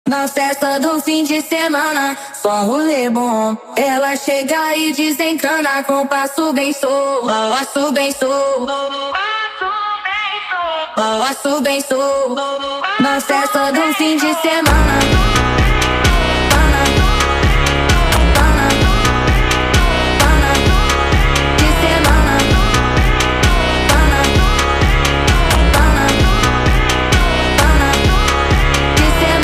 Na festa do fim de semana, só rolê bom. Ela chega e desencana com passo bem solto. Passo bem solto. Passo bem solto. Na festa do fim de semana.